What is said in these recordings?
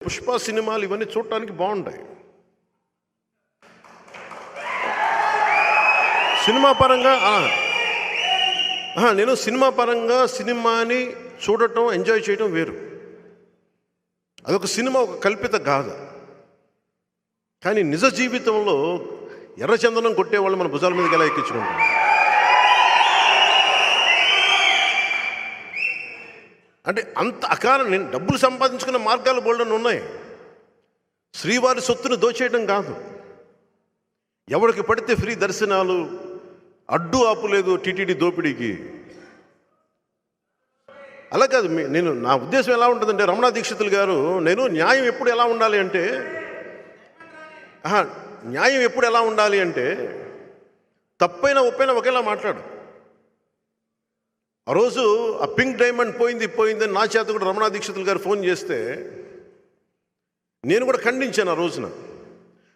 పుష్ప సినిమాలు ఇవన్నీ చూడటానికి బాగుంటాయి. సినిమా పరంగా నేను సినిమా పరంగా సినిమాని చూడటం, ఎంజాయ్ చేయటం వేరు. అదొక సినిమా, ఒక కల్పిత గాథ. కానీ నిజ జీవితంలో ఎర్రచందనం కొట్టేవాళ్ళు మన భుజాల మీదకి ఎలా ఎక్కించుకుంటాం? అంటే అంత అకారం. నేను డబ్బులు సంపాదించుకున్న మార్గాలు బోల్డని ఉన్నాయి. శ్రీవారి సొత్తును దోచేయడం కాదు, ఎవరికి పడితే ఫ్రీ దర్శనాలు, అడ్డు ఆపు లేదు టీటీడీ దోపిడీకి. అలా కాదు. నేను నా ఉద్దేశం ఎలా ఉంటుందంటే, రమణ దీక్షితులు గారు, నేను న్యాయం ఎప్పుడు ఎలా ఉండాలి అంటే న్యాయం ఎప్పుడు ఎలా ఉండాలి అంటే తప్పైనా ఒప్పైనా ఒకేలా మాట్లాడు. ఆ రోజు ఆ పింక్ డైమండ్ పోయిందని నా చేత కూడా రమణ దీక్షితులు గారు ఫోన్ చేస్తే నేను కూడా ఖండించాను ఆ రోజున.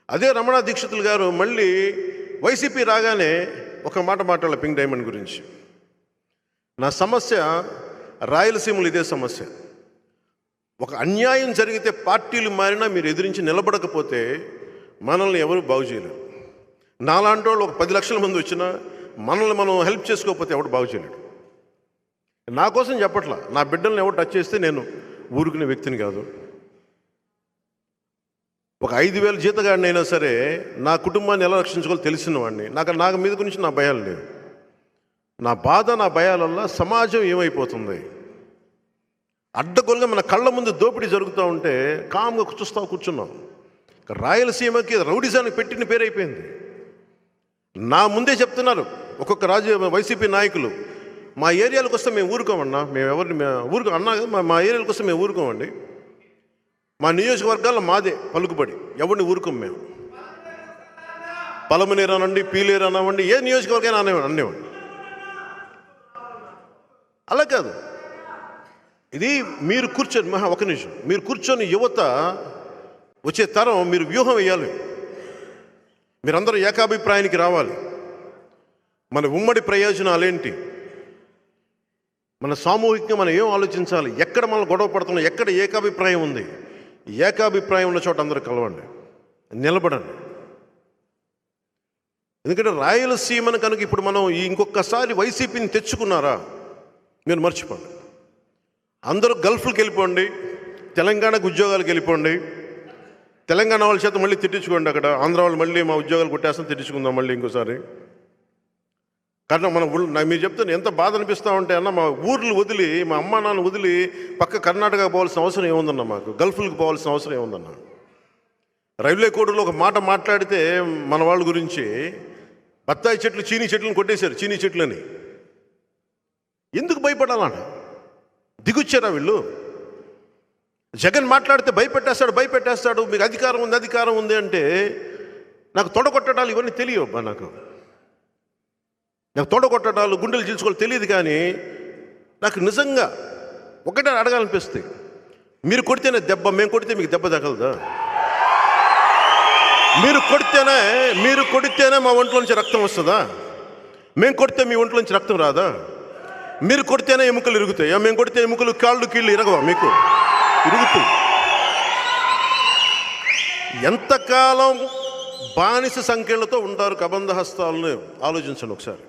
అదే రమణ దీక్షితులు గారు మళ్ళీ వైసీపీ రాగానే ఒక మాట మాట్లాడాలి పింక్ డైమండ్ గురించి. నా సమస్య రాయలసీమలు ఇదే సమస్య. ఒక అన్యాయం జరిగితే పార్టీలు మారినా మీరు ఎదిరించి నిలబడకపోతే మనల్ని ఎవరు బాగు చేయలేరు. నాలాంటి వాళ్ళు ఒక 10 లక్షల మంది వచ్చినా మనల్ని మనం హెల్ప్ చేసుకోకపోతే ఎవడు బాగు చేయలేడు. నా కోసం చెప్పట్లా, నా బిడ్డల్ని ఎవరు టచ్ చేస్తే నేను ఊరుకునే వ్యక్తిని కాదు. ఒక 5,000 జీతగాడిని అయినా సరే నా కుటుంబాన్ని ఎలా రక్షించుకోవాలో తెలిసిన వాడిని. నాకు మీద గురించి నా భయాలు లేవు. నా బాధ, నా భయాల వల్ల సమాజం ఏమైపోతుంది. అడ్డగోలుగా మన కళ్ళ ముందు దోపిడీ జరుగుతూ ఉంటే కామ్గా కూర్చున్నాం. రాయలసీమకి రౌడిజానికి పెట్టిన పేరైపోయింది. నా ముందే చెప్తున్నారు ఒక్కొక్క వైసీపీ నాయకులు, మా ఏరియాలకు వస్తే మేము ఊరుకోమన్నా, మేము ఎవరిని అన్నా మా ఏరియాలకు వస్తే మేము ఊరుకోమండి, మా నియోజకవర్గాల్లో మాదే పలుకుబడి, ఎవరిని ఊరుకోం మేము. పలమనేరు అనండి, పీలేరు అనండి, ఏ నియోజకవర్గం అనేవాడి. అలా కాదు. ఇది మీరు కూర్చొని ఒక నిమిషం, మీరు కూర్చొని యువత వచ్చే తరం మీరు వ్యూహం వేయాలి. మీరందరూ ఏకాభిప్రాయానికి రావాలి. మన ఉమ్మడి ప్రయోజనాలేంటి, మన సామూహికంగా మనం ఏం ఆలోచించాలి, ఎక్కడ మనం గొడవ పడుతున్నాం, ఎక్కడ ఏకాభిప్రాయం ఉంది, ఏకాభిప్రాయం ఉన్న చోట అందరూ కలవండి, నిలబడండి. ఎందుకంటే రాయలసీమను కనుక ఇప్పుడు మనం ఇంకొకసారి వైసీపీని తెచ్చుకున్నారా మీరు మర్చిపోండి. అందరూ గల్ఫ్కి వెళ్ళిపోండి, తెలంగాణకు ఉద్యోగాలకు వెళ్ళిపోండి, తెలంగాణ వాళ్ళ చేత మళ్ళీ తిట్టించుకోండి. అక్కడ ఆంధ్ర వాళ్ళు మళ్ళీ మా ఉద్యోగాలు కొట్టేస్తాం, తిట్టించుకుందాం మళ్ళీ ఇంకోసారి. കാരണം మీరు చెప్తాను ఎంత బాధ అనిపిస్తూ ఉంటే అన్న, మా ఊర్లు వదిలి, మా అమ్మ నాన్న వదిలి పక్క కర్ణాటక పోవాల్సిన అవసరం ఏముందన్న, మాకు గల్ఫ్లకు పోవాల్సిన అవసరం ఏముందన్న. రైల్వే కోడ్లో ఒక మాట మాట్లాడితే మన వాళ్ళ గురించి బత్తాయి చెట్లు, చీనీ చెట్లను కొట్టేశారు, చీనీ చెట్లని. ఎందుకు భయపడాలన్న? దిగుచ్చారా వీళ్ళు? జగన్ మాట్లాడితే భయపెట్టేస్తాడు, మీకు అధికారం ఉంది అంటే నాకు తొడగొట్టడాలు ఇవన్నీ తెలియవు. నాకు తొడగొట్టడాలు, గుండెలు చీల్చుకోవాలి తెలియదు. కానీ నాకు నిజంగా ఒకటే అడగాలనిపిస్తుంది, మీరు కొడితేనే దెబ్బ, మేము కొడితే మీకు దెబ్బ తగలదా? మీరు కొడితేనే మా ఒంట్లో నుంచి రక్తం వస్తుందా? మేము కొడితే మీ ఒంట్లో నుంచి రక్తం రాదా? మీరు కొడితేనే ఎముకలు ఇరుగుతాయా? మేము కొడితే ఎముకలు, కాళ్ళు, కీళ్ళు ఇరగవా? మీకు ఇరుగుతుంది. ఎంతకాలం బానిస సంఖ్యలతో ఉంటారు కబంధ హస్తాలను ఆలోచించండి ఒకసారి.